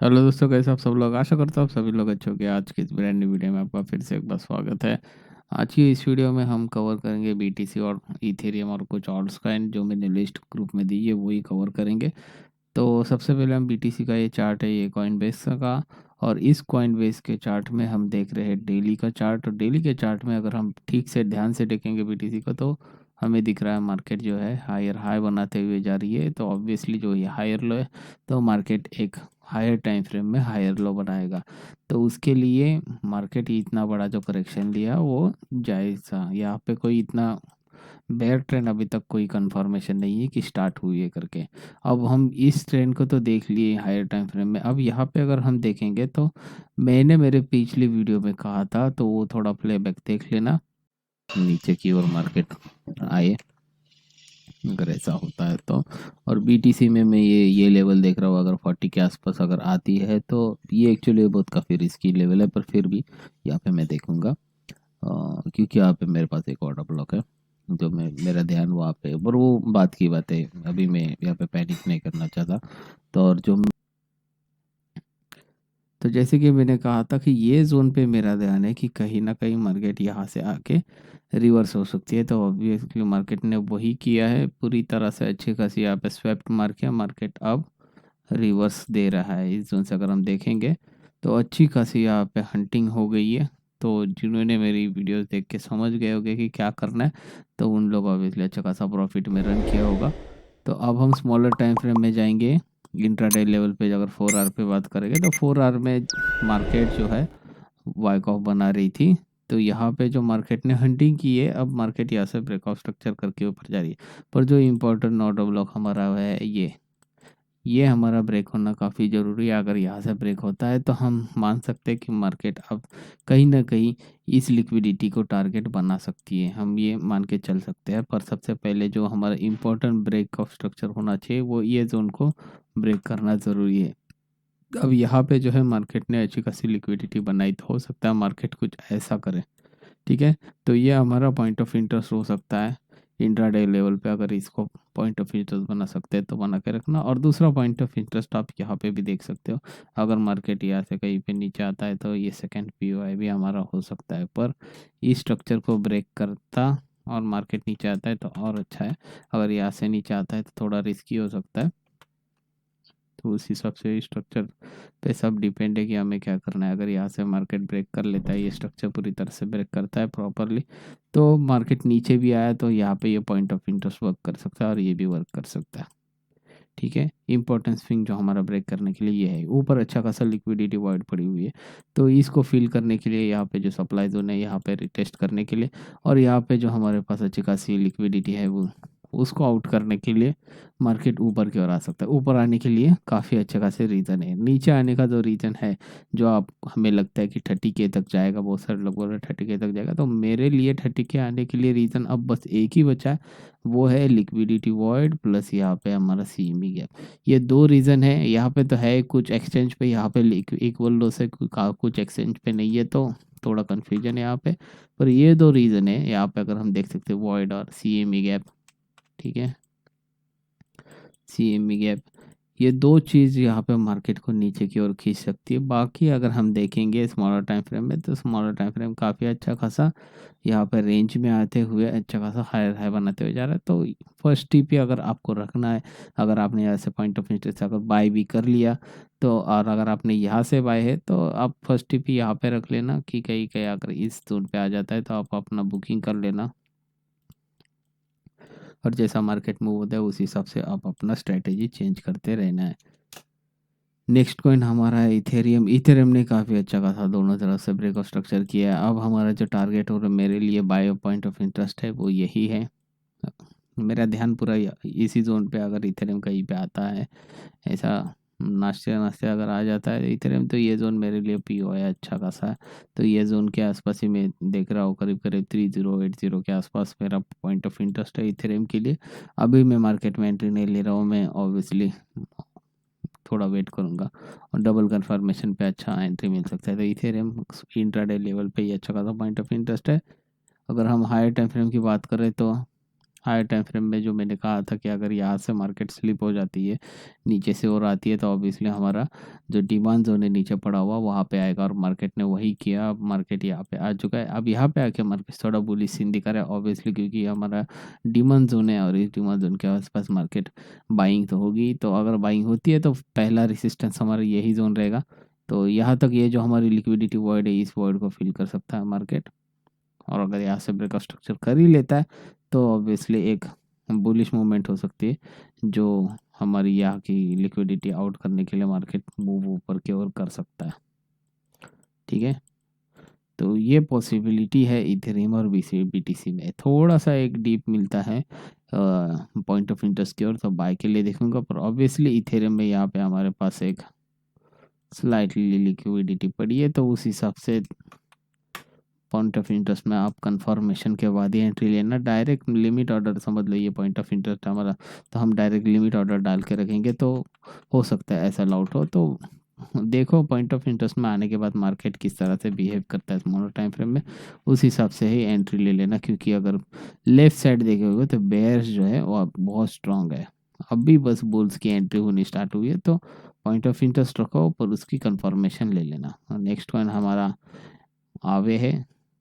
Hello दोस्तों, कैसे आप सब लोग। आशा करता हूँ आप सभी लोग अच्छे होंगे। आज की इस ब्रांड न्यू वीडियो में आपका फिर से एक बार स्वागत है। आज की इस वीडियो में हम कवर करेंगे बीटीसी और इथेरियम और कुछ ऑल्ट्स कॉइन जो मैंने लिस्ट ग्रुप में दी है, वही कवर करेंगे। तो सबसे पहले हम बीटीसी का ये चार्ट है, ये कॉइन बेस का। और इस कॉइन बेस के चार्ट में हम देख रहे हैं डेली का चार्ट। और डेली के चार्ट में अगर हम ठीक से ध्यान से देखेंगे बीटीसी को, तो हमें दिख रहा है मार्केट जो है हायर हाई बनाते हुए जा रही है। तो ऑब्वियसली जो ये हायर लो है, तो मार्केट एक हायर टाइम फ्रेम में हायर लो बनाएगा। तो उसके लिए मार्केट इतना बड़ा जो करेक्शन लिया वो जायज़ था। यहाँ पे कोई इतना बेयर ट्रेंड अभी तक कोई कंफर्मेशन नहीं है कि स्टार्ट हुई है करके। अब हम इस ट्रेंड को तो देख लिए हायर टाइम फ्रेम में। अब यहाँ पे अगर हम देखेंगे तो मैंने मेरे पिछली वीडियो में कहा था, तो वो थोड़ा प्लेबैक देख लेना। नीचे की ओर मार्केट आए अगर ऐसा होता है तो। और बीटीसी में मैं ये लेवल देख रहा हूँ, अगर 40 के आसपास अगर आती है तो ये एक्चुअली बहुत काफ़ी रिस्की लेवल है, पर फिर भी यहाँ पे मैं देखूंगा। क्योंकि यहाँ पे मेरे पास एक ऑर्डर ब्लॉक है, जो मैं मेरा ध्यान वहाँ पे, पर वो बात की बात है। अभी मैं यहाँ पे पैनिक नहीं करना चाहता। तो और जो तो जैसे कि मैंने कहा था कि ये जोन पे मेरा ध्यान है कि कहीं ना कहीं मार्केट यहाँ से आके रिवर्स हो सकती है। तो ऑब्वियसली मार्केट ने वही किया है, पूरी तरह से अच्छी खासी यहाँ पे स्वेप्ट मार के मार्केट अब रिवर्स दे रहा है। इस जोन से अगर हम देखेंगे तो अच्छी खासी यहाँ पे हंटिंग हो गई है। तो जिन्होंने मेरी वीडियोस देख के समझ गए होंगे कि क्या करना है, तो उन लोग ऑब्वियसली अच्छा खासा प्रॉफिट में रन किया होगा। तो अब हम स्मॉलर टाइम फ्रेम में जाएंगे। इंट्राडे लेवल पे अगर 4 आवर पे बात करेंगे, तो 4 आवर में मार्केट जो है वाइक ऑफ बना रही थी। तो यहाँ पे जो मार्केट ने हंटिंग की है, अब मार्केट यहाँ से ब्रेकआउट स्ट्रक्चर करके ऊपर जा रही है। पर जो इम्पोर्टेंट ऑर्डर ब्लॉक हमारा है, ये हमारा ब्रेक होना काफ़ी ज़रूरी है। अगर यहाँ से ब्रेक होता है तो हम मान सकते हैं कि मार्केट अब कहीं ना कहीं इस लिक्विडिटी को टारगेट बना सकती है, हम ये मान के चल सकते हैं। पर सबसे पहले जो हमारा इम्पोर्टेंट ब्रेक ऑफ स्ट्रक्चर होना चाहिए, वो ये जोन को ब्रेक करना ज़रूरी है। अब यहाँ पे जो है मार्केट ने अच्छी खासी लिक्विडिटी बनाई, तो हो सकता है मार्केट कुछ ऐसा करे। ठीक है, तो ये हमारा पॉइंट ऑफ इंटरेस्ट हो सकता है इंट्राडे लेवल पे। अगर इसको पॉइंट ऑफ इंटरेस्ट बना सकते हैं तो बना के रखना। और दूसरा पॉइंट ऑफ इंटरेस्ट आप यहाँ पे भी देख सकते हो, अगर मार्केट यहाँ से कहीं पे नीचे आता है तो ये सेकंड पीओआई भी हमारा हो सकता है। पर इस स्ट्रक्चर को ब्रेक करता और मार्केट नीचे आता है तो और अच्छा है। अगर यहाँ से नीचे आता है तो थोड़ा रिस्की हो सकता है। तो उस हिसाब से स्ट्रक्चर पे सब डिपेंड है कि हमें क्या करना है। अगर यहाँ से मार्केट ब्रेक कर लेता है, ये स्ट्रक्चर पूरी तरह से ब्रेक करता है प्रॉपरली, तो मार्केट नीचे भी आया तो यहाँ पे ये पॉइंट ऑफ इंटरेस्ट वर्क कर सकता है और ये भी वर्क कर सकता है। ठीक है, इंपॉर्टेंट स्विंग जो हमारा ब्रेक करने के लिए ये है। ऊपर अच्छा खासा लिक्विडिटी वॉइड पड़ी हुई है, तो इसको फिल करने के लिए यहाँ पे जो सप्लाई जोन है, यहाँ पे रिटेस्ट करने के लिए, और यहाँ पे जो हमारे पास अच्छी खासी लिक्विडिटी है, वो उसको आउट करने के लिए मार्केट ऊपर की ओर आ सकता है। ऊपर आने के लिए काफ़ी अच्छे खासे रीज़न है। नीचे आने का जो रीज़न है, जो आप हमें लगता है कि 30K तक जाएगा, बहुत सारे लोग बोल रहे हैं 30K तक जाएगा, तो मेरे लिए 30K आने के लिए रीज़न अब बस एक ही बचा है, वो है लिक्विडिटी वॉइड प्लस यहाँ पे हमारा सीएमई गैप। ये दो रीज़न है। यहाँ पे तो है कुछ एक्सचेंज पे, यहाँ पे इक्वल लो से कुछ एक्सचेंज पे नहीं है, तो थोड़ा कन्फ्यूजन है यहाँ पे। पर ये दो रीज़न है यहाँ पे, अगर हम देख सकते हैं वॉइड और सीएमई गैप। ठीक है, सीएमई गैप, ये दो चीज़ यहाँ पे मार्केट को नीचे की ओर खींच सकती है। बाकी अगर हम देखेंगे स्मॉलर टाइम फ्रेम में, तो स्मॉलर टाइम फ्रेम काफ़ी अच्छा खासा यहाँ पर रेंज में आते हुए अच्छा खासा हायर हाई बनाते हुए जा रहा है। तो फर्स्ट टीपी अगर आपको रखना है, अगर आपने यहाँ से पॉइंट ऑफ इंटरेस्ट अगर बाय भी कर लिया, तो और अगर आपने यहाँ से बाय है तो आप फर्स्ट टीपी यहाँ पे रख लेना कि कहीं कहीं अगर इस जोन पे आ जाता है तो आप अपना बुकिंग कर लेना। और जैसा मार्केट मूव होता है उस हिसाब से आप अपना स्ट्रेटेजी चेंज करते रहना है। नेक्स्ट कॉइन हमारा है इथेरियम। इथेरियम ने काफ़ी अच्छा खासा दोनों तरफ से ब्रेक ऑफ स्ट्रक्चर किया है। अब हमारा जो टारगेट और मेरे लिए बायो पॉइंट ऑफ इंटरेस्ट है, वो यही है। मेरा ध्यान पूरा इसी जोन पे, अगर इथेरियम कहीं पे आता है ऐसा नाश्ते नाश्ते अगर आ जाता है इथेरियम, तो ये जोन मेरे लिए पीओ है अच्छा खासा है। तो ये जोन के आसपास ही मैं देख रहा हूँ, करीब करीब 3080 के आसपास मेरा पॉइंट ऑफ इंटरेस्ट है इथेरियम के लिए। अभी मैं मार्केट में एंट्री नहीं ले रहा हूँ, मैं ऑब्वियसली थोड़ा वेट करूंगा और डबल कंफर्मेशन पे अच्छा एंट्री मिल सकता है। तो इथेरियम इंट्राडे लेवल पे ही अच्छा खासा पॉइंट ऑफ इंटरेस्ट है। अगर हम हायर टाइम फ्रेम की बात करें तो हायर टाइम फ्रेम में जो मैंने कहा था कि अगर यहाँ से मार्केट स्लिप हो जाती है नीचे से और आती है तो ऑब्वियसली हमारा जो डिमांड जोन है नीचे पड़ा हुआ वहाँ पे आएगा, और मार्केट ने वही किया। अब मार्केट यहाँ पे आ चुका है। अब यहाँ पे आके मार्केट थोड़ा बुलिश सीन दिखा रहा है ऑब्वियसली, क्योंकि ये हमारा डिमांड जोन है और इस डिमांड जोन के आसपास मार्केट बाइंग तो होगी। तो अगर बाइंग होती है तो पहला रेसिस्टेंस हमारा यही जोन रहेगा। तो यहाँ तक ये जो हमारी लिक्विडिटी वॉइड है, इस वॉइड को फिल कर सकता है मार्केट। और अगर यहाँ से ब्रेकआउट स्ट्रक्चर कर ही लेता है तो ऑब्वियसली एक बुलिश मूवमेंट हो सकती है, जो हमारी यहाँ की लिक्विडिटी आउट करने के लिए मार्केट मूव ऊपर की ओर कर सकता है। ठीक है, तो ये पॉसिबिलिटी है इथेरियम और बीटीसी में। थोड़ा सा एक डीप मिलता है पॉइंट ऑफ इंटरेस्ट की ओर, तो बाय के लिए देखूंगा। पर ऑब्वियसली इथेरियम में यहाँ पे हमारे पास एक स्लाइटली लिक्विडिटी पड़ी है, तो उस हिसाब से पॉइंट ऑफ इंटरेस्ट में आप कंफर्मेशन के बाद ही एंट्री लेना। डायरेक्ट लिमिट ऑर्डर समझ लो, ये पॉइंट ऑफ इंटरेस्ट हमारा, तो हम डायरेक्ट लिमिट ऑर्डर डाल के रखेंगे तो हो सकता है ऐसा लॉट हो। तो देखो पॉइंट ऑफ इंटरेस्ट में आने के बाद मार्केट किस तरह से बिहेव करता है स्मॉलर टाइम फ्रेम में, उस हिसाब से ही एंट्री ले लेना। क्योंकि अगर लेफ्ट साइड देखोगे तो बेयर्स जो है वो बहुत स्ट्रांग है। अब भी बस बुल्स की एंट्री होनी स्टार्ट हुई है, तो पॉइंट ऑफ इंटरेस्ट रखो पर उसकी कंफर्मेशन ले लेना। नेक्स्ट कॉइन हमारा आवे है।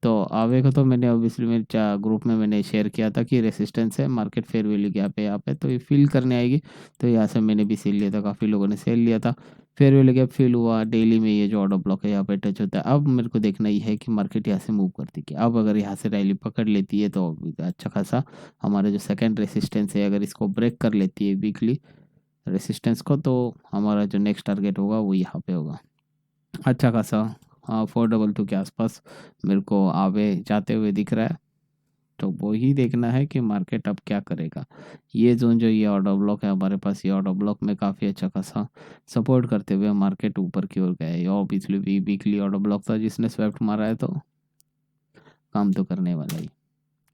तो आवे को तो मैंने ऑब्वियसली मेरे ग्रुप में मैंने शेयर किया था कि रेसिस्टेंस है, मार्केट फेयर वैल्यू गैप है यहाँ पे, तो ये फिल करने आएगी। तो यहाँ से मैंने भी सेल लिया था, काफ़ी लोगों ने सेल लिया था। फेयर वैल्यू गैप फिल हुआ, डेली में ये जो ऑर्डर ब्लॉक है यहाँ पे टच होता है। अब मेरे को देखना ही है कि मार्केट यहाँ से मूव करती है कि अब अगर यहाँ से रैली पकड़ लेती है तो अच्छा खासा हमारा जो सेकेंड रेसिस्टेंस है अगर इसको ब्रेक कर लेती है वीकली रेसिस्टेंस को, तो हमारा जो नेक्स्ट टारगेट होगा वो यहाँ पे होगा अच्छा खासा। हाँ, 422 के आसपास मेरे को आवे जाते हुए दिख रहा है। तो वो ही देखना है कि मार्केट अब क्या करेगा। ये जोन जो ये ऑर्डर ब्लॉक है हमारे पास, ये ऑर्डर ब्लॉक में काफ़ी अच्छा खासा सपोर्ट करते हुए मार्केट ऊपर की ओर गया है। और पिछले वीकली ऑर्डर ब्लॉक था जिसने स्वेप्ट मारा है, तो काम तो करने वाला ही।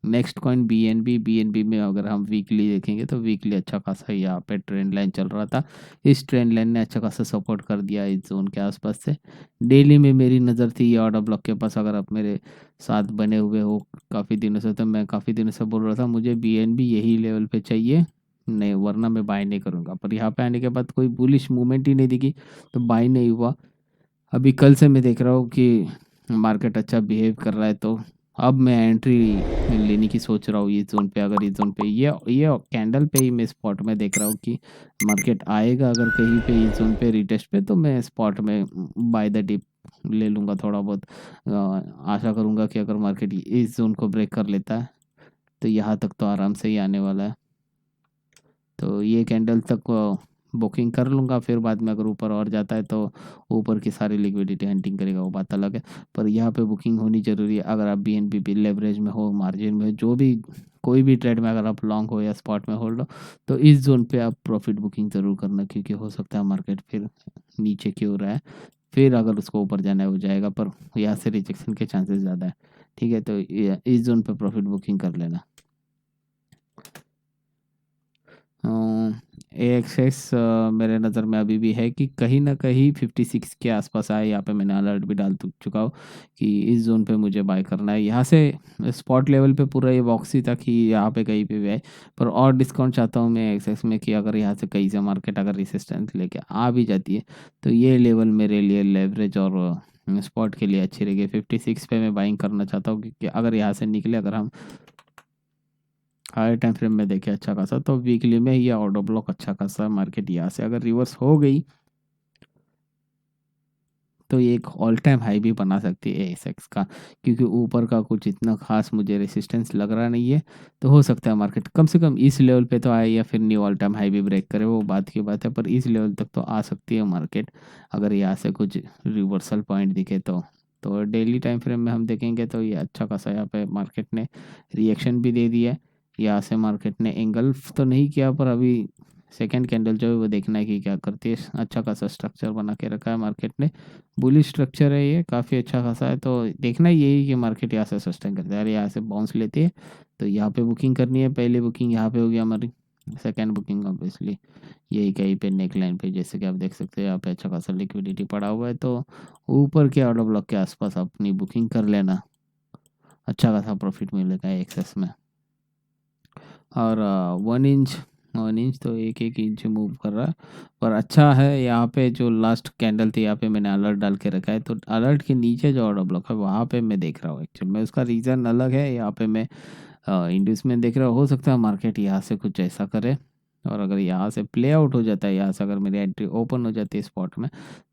नेक्स्ट कॉइन बीएनबी में अगर हम वीकली देखेंगे तो वीकली अच्छा खासा यहाँ पे ट्रेंड लाइन चल रहा था। इस ट्रेंड लाइन ने अच्छा खासा सपोर्ट कर दिया इस जोन के आसपास से। डेली में मेरी नज़र थी ये ऑर्डर ब्लॉक के पास, अगर आप मेरे साथ बने हुए हो काफ़ी दिनों से, तो मैं काफ़ी दिनों से बोल रहा था मुझे बीएनबी यही लेवल पे चाहिए, नहीं वरना मैं बाय नहीं करूँगा। पर यहाँ पे आने के बाद कोई बुलिश मूवमेंट ही नहीं दिखी, तो बाय नहीं हुआ। अभी कल से मैं देख रहा हूँ कि मार्केट अच्छा बिहेव कर रहा है, तो अब मैं एंट्री लेने की सोच रहा हूँ इस जोन पे। अगर इस जोन पे ये कैंडल पे ही मैं स्पॉट में देख रहा हूँ कि मार्केट आएगा अगर कहीं पे इस जोन पे रिटेस्ट पे, तो मैं स्पॉट में बाय द डिप ले लूँगा थोड़ा बहुत। आशा करूँगा कि अगर मार्केट इस जोन को ब्रेक कर लेता है तो यहाँ तक तो आराम से ही आने वाला है। तो ये कैंडल तक बुकिंग कर लूँगा, फिर बाद में अगर ऊपर और जाता है तो ऊपर की सारी लिक्विडिटी हंटिंग करेगा, वो बात अलग है। पर यहाँ पे बुकिंग होनी ज़रूरी है। अगर आप बीएनबी पे लेवरेज में हो, मार्जिन में हो, जो भी कोई भी ट्रेड में अगर आप लॉन्ग हो या स्पॉट में होल्ड हो, तो इस जोन पे आप प्रॉफिट बुकिंग ज़रूर करना। क्योंकि हो सकता है मार्केट फिर नीचे की ओर है, फिर अगर उसको ऊपर जाना है हो जाएगा, पर यहाँ से रिजेक्शन के चांसेस ज़्यादा है। ठीक है, तो इस जोन पे प्रॉफिट बुकिंग कर लेना। AXS मेरे नज़र में अभी भी है कि कहीं ना कहीं 56 के आसपास आए। यहाँ पे मैंने अलर्ट भी डाल चुका हूँ कि इस जोन पे मुझे बाय करना है। यहाँ से स्पॉट लेवल पे पूरा ये बॉक्स ही था कि यहाँ पे कहीं पे भी आए। पर और डिस्काउंट चाहता हूँ मैं AXS में कि अगर यहाँ से कहीं से मार्केट अगर रेसिस्टेंस लेके आ भी जाती है तो ये लेवल मेरे लिए लेवरेज और स्पॉट के लिए अच्छी रहेगी। 56 पे मैं बाइंग करना चाहता हूँ, क्योंकि अगर यहाँ से निकले, अगर हम हाई टाइम फ्रेम में देखें अच्छा खासा, तो वीकली में ये ऑर्डर ब्लॉक अच्छा खासा मार्केट यहाँ से अगर रिवर्स हो गई तो ये एक ऑल टाइम हाई भी बना सकती है ASX का। क्योंकि ऊपर का कुछ इतना खास मुझे रेसिस्टेंस लग रहा नहीं है, तो हो सकता है मार्केट कम से कम इस लेवल पे तो आए या फिर न्यू ऑल टाइम हाई भी ब्रेक करे, वो बात की बात है। पर इस लेवल तक तो आ सकती है मार्केट अगर यहाँ से कुछ रिवर्सल पॉइंट दिखे तो डेली टाइम फ्रेम में हम देखेंगे तो ये अच्छा खासा यहाँ पे मार्केट ने रिएक्शन भी दे दिया है। यहाँ से मार्केट ने एंगल्फ तो नहीं किया, पर अभी सेकेंड कैंडल जो है वो देखना है कि क्या करती है। अच्छा खासा स्ट्रक्चर बना के रखा है मार्केट ने, बुलिश स्ट्रक्चर है ये, काफ़ी अच्छा खासा है। तो देखना यही कि मार्केट यहाँ से सस्टेन करता है, यहाँ से बाउंस लेती है तो यहाँ पे बुकिंग करनी है। पहली बुकिंग यहाँ पे होगी हमारी, सेकेंड बुकिंग ऑब्वियसली यही कहीं पे नेक लाइन पे, जैसे कि आप देख सकते हैं यहाँ पे अच्छा खासा लिक्विडिटी पड़ा हुआ है। तो ऊपर के ऑर्डर ब्लॉक के आसपास अपनी बुकिंग कर लेना, अच्छा खासा प्रॉफिट मिलेगा एक्सेस में। और 1 इंच तो एक एक इंच मूव कर रहा है, पर अच्छा है। यहाँ पे जो लास्ट कैंडल थी यहाँ पे मैंने अलर्ट डाल के रखा है, तो अलर्ट के नीचे जो ऑर्डर ब्लॉक है वहाँ पे मैं देख रहा हूँ। एक्चुअल में उसका रीज़न अलग है। यहाँ पे मैं इंडियस में देख रहा हो सकता है मार्केट यहाँ से कुछ ऐसा करे, और अगर यहाँ से प्ले आउट हो जाता है, यहाँ से अगर मेरी एंट्री ओपन हो जाती है स्पॉट में,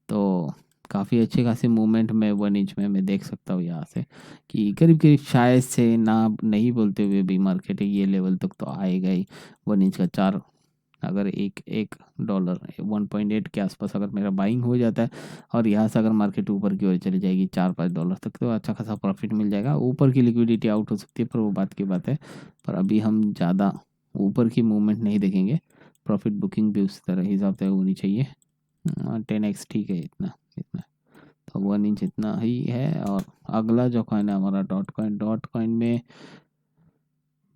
तो काफ़ी अच्छी खासी मूवमेंट में 1 इंच में मैं देख सकता हूँ यहाँ से, कि करीब करीब शायद से ना नहीं बोलते हुए भी मार्केट ये लेवल तक तो आएगा ही। 1 इंच का 4, अगर एक एक डॉलर 1.8 के आसपास अगर मेरा बाइंग हो जाता है, और यहाँ से अगर मार्केट ऊपर की ओर चली जाएगी 4-5 डॉलर तक, तो अच्छा खासा प्रॉफिट मिल जाएगा। ऊपर की लिक्विडिटी आउट हो सकती है, पर वो बात की बात है। पर अभी हम ज़्यादा ऊपर की मूवमेंट नहीं देखेंगे। प्रॉफिट बुकिंग भी उस तरह हिसाब से होनी चाहिए। 10x ठीक है, इतना इतना तो 1 इंच इतना ही है। और अगला जो कॉइन है हमारा डॉट कॉइन में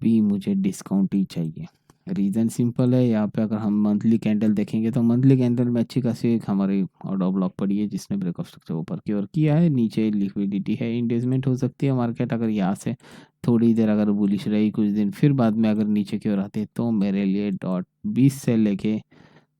भी मुझे डिस्काउंट ही चाहिए। रीज़न सिंपल है, यहाँ पे अगर हम मंथली कैंडल देखेंगे तो मंथली कैंडल में अच्छी खासी एक हमारी ऑर्डर ब्लॉक पड़ी है, जिसने ब्रेकआउट स्ट्रक्चर ऊपर की ओर किया है। नीचे लिक्विडिटी है, इंगेजमेंट हो सकती है मार्केट अगर यहाँ से थोड़ी देर अगर बुलिश रही कुछ दिन, फिर बाद में अगर नीचे की ओर आती है, तो मेरे लिए डॉट 20 से लेके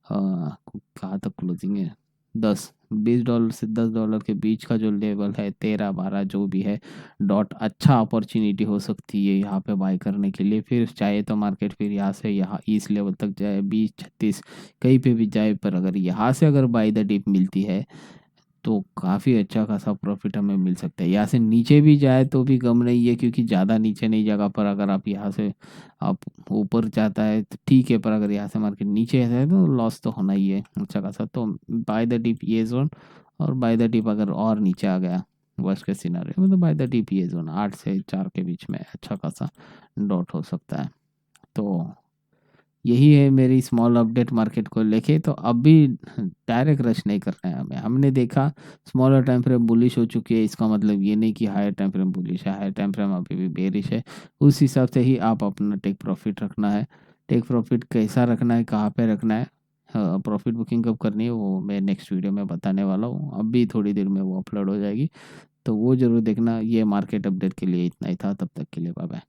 कहाँ तक क्लोजिंग है, 10-20 डॉलर से $10 के बीच का जो लेवल है, 13-12 जो भी है, डॉट अच्छा अपॉर्चुनिटी हो सकती है यहाँ पे बाय करने के लिए। फिर चाहे तो मार्केट फिर यहाँ से यहाँ इस लेवल तक जाए, 20-36 कहीं पे भी जाए, पर अगर यहाँ से अगर बाय द डिप मिलती है तो काफ़ी अच्छा खासा प्रॉफिट हमें मिल सकता है। यहाँ से नीचे भी जाए तो भी गम नहीं है, क्योंकि ज़्यादा नीचे नहीं जगह पर अगर आप यहाँ से आप ऊपर जाता है तो ठीक है, पर अगर यहाँ से मार्केट नीचे आता है तो लॉस तो होना ही है अच्छा खासा। तो बाय द डिप ये जोन, और बाय द डिप अगर और नीचे आ गया वर्स्ट के सिनारियो में, तो बाय द डिप ये जोन 8 से 4 के बीच में अच्छा खासा डॉट हो सकता है। तो यही है मेरी स्मॉल अपडेट मार्केट को लेके। तो अभी डायरेक्ट रश नहीं करना है हमें। हमने देखा स्मॉलर टाइम फ्रेम बुलिश हो चुकी है, इसका मतलब ये नहीं कि हायर टाइम फ्रेम बुलिश है। हायर टाइम फ्रेम अभी भी बेरिश है। उस हिसाब से ही आप अपना टेक प्रॉफिट रखना है। टेक प्रॉफिट कैसा रखना है, कहाँ पे रखना है, प्रॉफिट बुकिंग कब करनी है, वो मैं नेक्स्ट वीडियो में बताने वाला हूँ। अभी थोड़ी देर में वो अपलोड हो जाएगी, तो वो ज़रूर देखना। ये मार्केट अपडेट के लिए इतना ही था, तब तक के लिए बाय बाय।